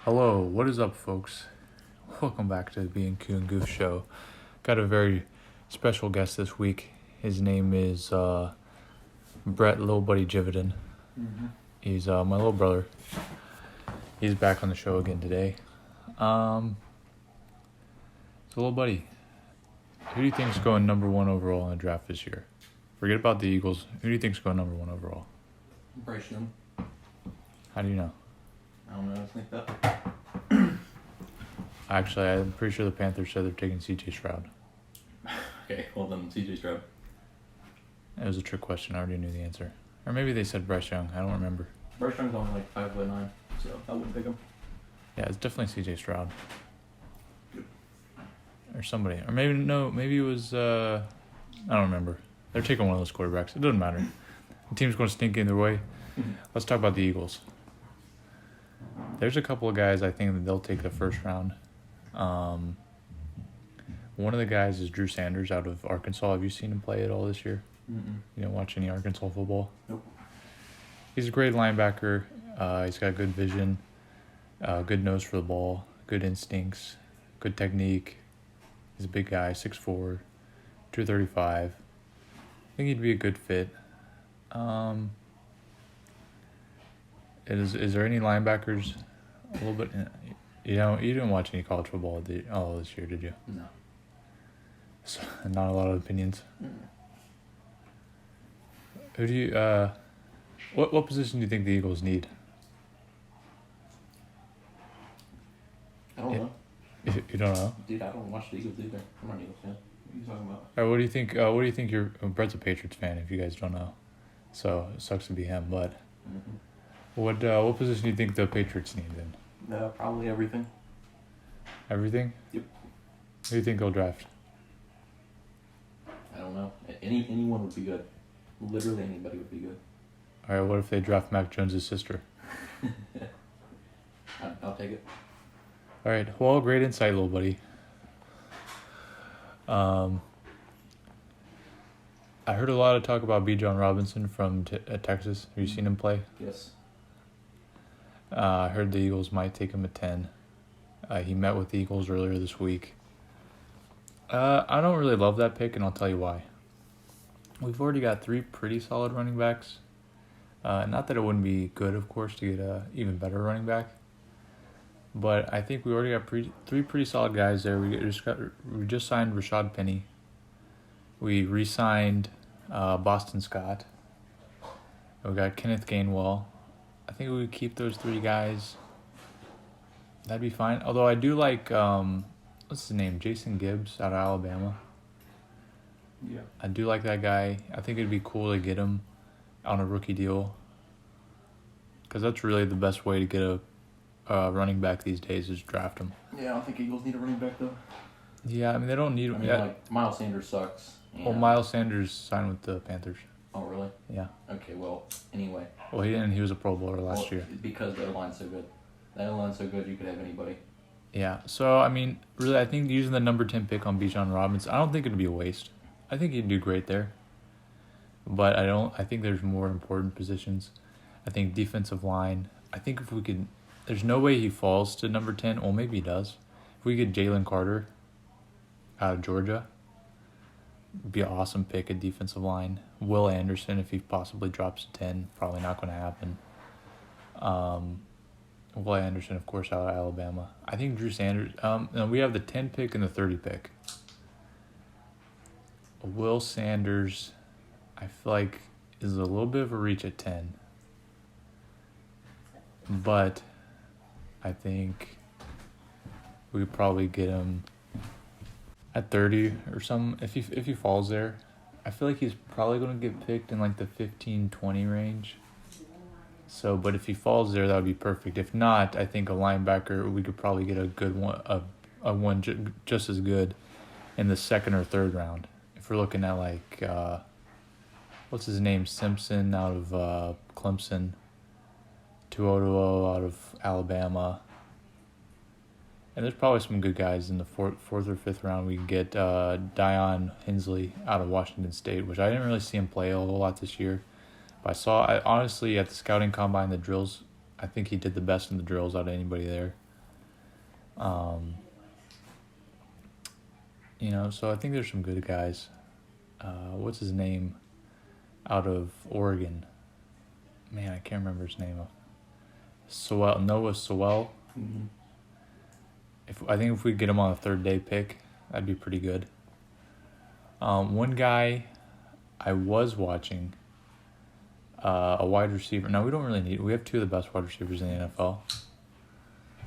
Hello, what is up, folks? Welcome back to the Bnq and Goof show. Got a very special guest this week. His name is Brett Little Buddy Jividan. He's my little brother. He's back on the show again today. So, Little Buddy, who do you think is going number one overall in the draft this year? Forget about the Eagles. Who do you think is going number one overall? Bryce Young. How do you know? I don't know. I think that. Actually, I'm pretty sure the Panthers said they're taking C.J. Stroud. Okay, well then CJ Stroud. It was a trick question. I already knew the answer. Or maybe they said Bryce Young. I don't remember. Bryce Young's only like 5'9", so I wouldn't pick him. Yeah, it's definitely C.J. Stroud. Good. Or somebody. Or maybe it was, I don't remember. They're taking one of those quarterbacks. It doesn't matter. The team's going to stink either way. Let's talk about the Eagles. There's a couple of guys I think that they'll take the first round. One of the guys is Drew Sanders out of Arkansas. Have you seen him play at all this year? Mm-mm. You don't watch any Arkansas football? Nope. He's a great linebacker. He's got good vision, good nose for the ball, good instincts, good technique. He's a big guy, 6'4", 235. I think he'd be a good fit. Is there any linebackers? A little bit. You didn't watch any college football this year, did you? No. So, not a lot of opinions. Mm. Who do you? What position do you think the Eagles need? I don't know. You don't know? Dude, I don't watch the Eagles either. I'm not an Eagles fan. What are you talking about? All right, what do you think? What do you think? Brett's a Patriots fan. If you guys don't know, so it sucks to be him. But what position do you think the Patriots need then? Probably everything. Everything. Yep. Who do you think they'll draft? I don't know. Anyone would be good. Literally anybody would be good. All right, what if they draft Mac Jones' sister? I'll take it. All right. Well, great insight, little buddy. I heard a lot of talk about Bijan Robinson from Texas. Have you seen him play? Yes. I heard the Eagles might take him at 10. He met with the Eagles earlier this week. I don't really love that pick, and I'll tell you why. We've already got 3 pretty solid running backs. Not that it wouldn't be good, of course, to get a even better running back. But I think we already got 3 pretty solid guys there. We just signed Rashad Penny. We re-signed Boston Scott. We got Kenneth Gainwell. I think we would keep those 3 guys. That'd be fine. Although I do like, what's his name? Jason Gibbs out of Alabama. Yeah. I do like that guy. I think it'd be cool to get him on a rookie deal. Because that's really the best way to get a running back these days is draft him. Yeah, I don't think Eagles need a running back though. Yeah, I mean, they don't need... Like, Miles Sanders sucks. Well, Miles Sanders signed with the Panthers. Oh, really? Yeah. Okay, well, anyway. Well, he didn't. He was a Pro Bowler last year. Because the O-line's so good. The O-line's so good, you could have anybody. Yeah. So, I mean, really, I think using the number 10 pick on Bijan Robinson, I don't think it'd be a waste. I think he'd do great there. But I think there's more important positions. I think defensive line. I think if we could... There's no way he falls to number 10. Well, maybe he does. If we get Jalen Carter out of Georgia, it'd be an awesome pick at defensive line. Will Anderson, if he possibly drops to 10, probably not going to happen. Will Anderson, of course, out of Alabama. I think Drew Sanders... no, we have the 10 pick and the 30 pick. Will Sanders, I feel like, is a little bit of a reach at 10. But I think we could probably get him at 30 or something. If he falls there, I feel like he's probably going to get picked in like the 15-20 range. So, but if he falls there, that would be perfect. If not, I think a linebacker, we could probably get a good one, a one just as good in the 2nd or 3rd round. If we're looking at like, what's his name, Simpson out of Clemson, Tuoto out of Alabama. And there's probably some good guys in the 4th or 5th round. We can get Dion Hensley out of Washington State, which I didn't really see him play a whole lot this year. But honestly, at the scouting combine, the drills, I think he did the best in the drills out of anybody there. So I think there's some good guys. What's his name? Out of Oregon. Man, I can't remember his name. Noah Sewell. Mm-hmm. I think if we get him on a third day pick, that'd be pretty good. One guy I was watching, a wide receiver. No, we don't really need. We have two of the best wide receivers in the NFL.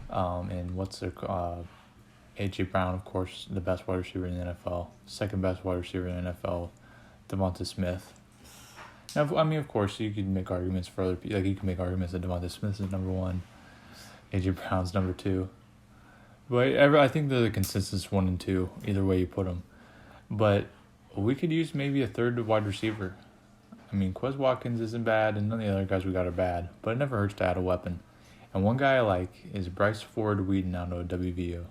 And what's their AJ Brown, of course, the best wide receiver in the NFL. Second best wide receiver in the NFL, Devonta Smith. Now, I mean, of course, you could make arguments for other people. Like, you can make arguments that Devonta Smith is number one, AJ Brown's number two. But I think they're the consensus 1 and 2, either way you put them. But we could use maybe a third wide receiver. I mean, Quez Watkins isn't bad, and none of the other guys we got are bad. But it never hurts to add a weapon. And one guy I like is Bryce Ford Wheaton out of WVU.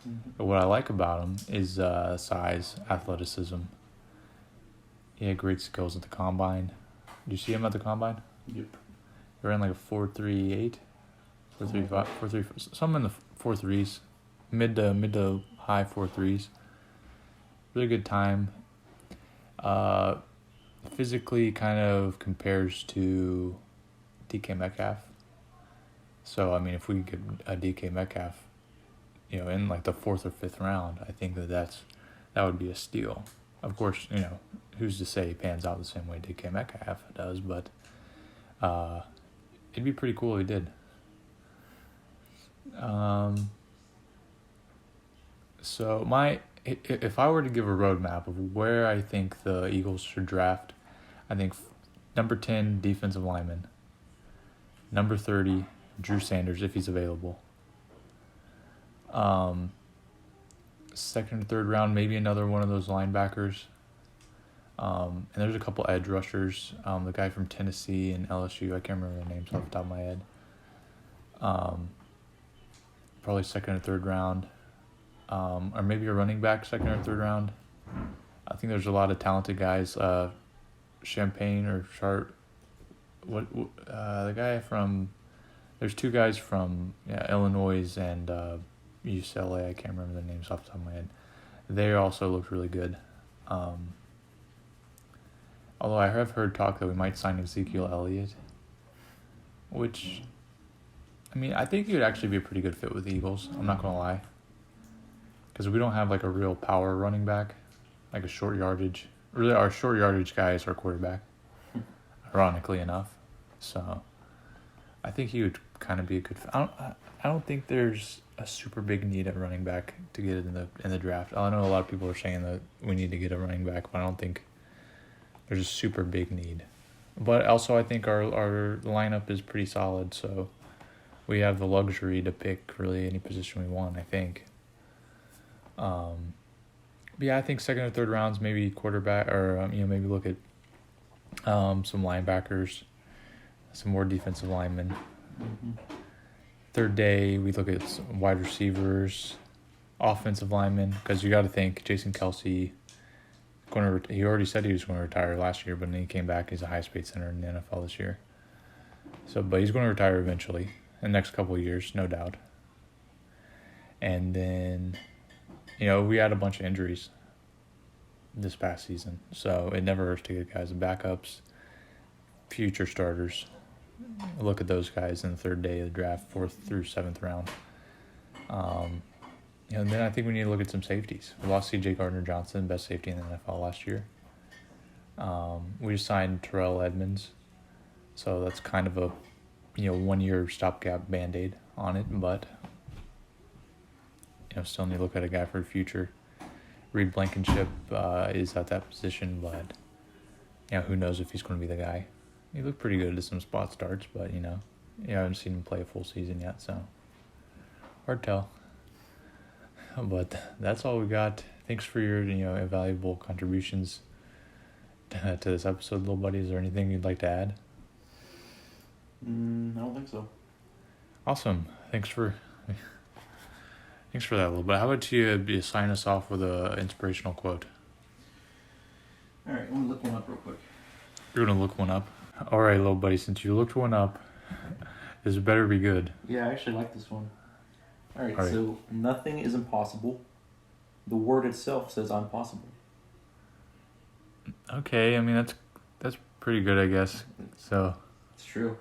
Mm-hmm. But what I like about him is size, athleticism. He had great skills at the combine. Did you see him at the combine? Yep. He ran like a 4.38, 4.35, 4.3, some in the 4.3s, mid to high 4.3s. Really good time. Physically kind of compares to DK Metcalf. So I mean, if we get a DK Metcalf, in like the 4th or 5th round, I think that would be a steal. Of course, who's to say he pans out the same way DK Metcalf does, but it'd be pretty cool if he did. So if I were to give a roadmap of where I think the Eagles should draft, I think number 10, defensive lineman. Number 30, Drew Sanders, if he's available. Second or third round, maybe another one of those linebackers. And there's a couple edge rushers. The guy from Tennessee and LSU, I can't remember their names off the top of my head. Probably second or third round. Or maybe a running back, second or third round. I think there's a lot of talented guys. Champagne or Chart. The guy from... There's two guys from Illinois and UCLA. I can't remember their names off the top of my head. They also looked really good. Although I have heard talk that we might sign Ezekiel Elliott, which, I mean, I think he would actually be a pretty good fit with the Eagles. I'm not going to lie. Because we don't have like a real power running back, like a short yardage. Really, our short yardage guy is our quarterback, ironically enough. So I think he would kind of be a good fit. I don't think there's a super big need at running back to get it in the draft. I know a lot of people are saying that we need to get a running back, but I don't think there's a super big need. But also I think our lineup is pretty solid, so we have the luxury to pick really any position we want, I think. But yeah, I think second or third rounds, maybe quarterback, or maybe look at some linebackers, some more defensive linemen. Mm-hmm. Third day, we look at some wide receivers, offensive linemen, because you got to think Jason Kelce. He already said he was going to retire last year, but then he came back. He's a highest paid center in the NFL this year. But he's going to retire eventually in the next couple of years, no doubt. And then, we had a bunch of injuries this past season, so it never hurts to get guys as backups, future starters. Look at those guys in the third day of the draft, 4th through 7th round. And then I think we need to look at some safeties. We lost C.J. Gardner-Johnson, best safety in the NFL last year. We just signed Terrell Edmonds, so that's kind of a 1-year stopgap Band-Aid on it, but still need to look at a guy for the future. Reed Blankenship is at that position, but who knows if he's going to be the guy. He looked pretty good at some spot starts, but I haven't seen him play a full season yet, so hard to tell. But that's all we got. Thanks for your valuable contributions to this episode, little buddy. Is there anything you'd like to add? I don't think so. Awesome. Thanks for that, little bit. How about you sign us off with an inspirational quote? All right, let me look one up real quick. You're gonna look one up. All right, little buddy. Since you looked one up, this better be good. Yeah, I actually like this one. All right. All right. So nothing is impossible. The word itself says I'm possible. Okay, I mean that's pretty good, I guess. So, It's true.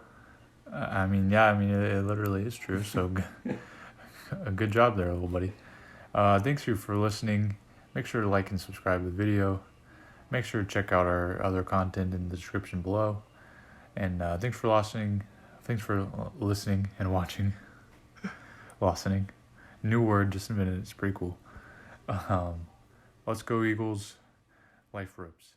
I mean, yeah, I mean it literally is true. So, a good job there, little buddy. Thanks you for listening. Make sure to like and subscribe to the video. Make sure to check out our other content in the description below. And thanks for listening. Thanks for listening and watching. Listening. New word, just a minute. It's pretty cool. Let's go Eagles. Life rips.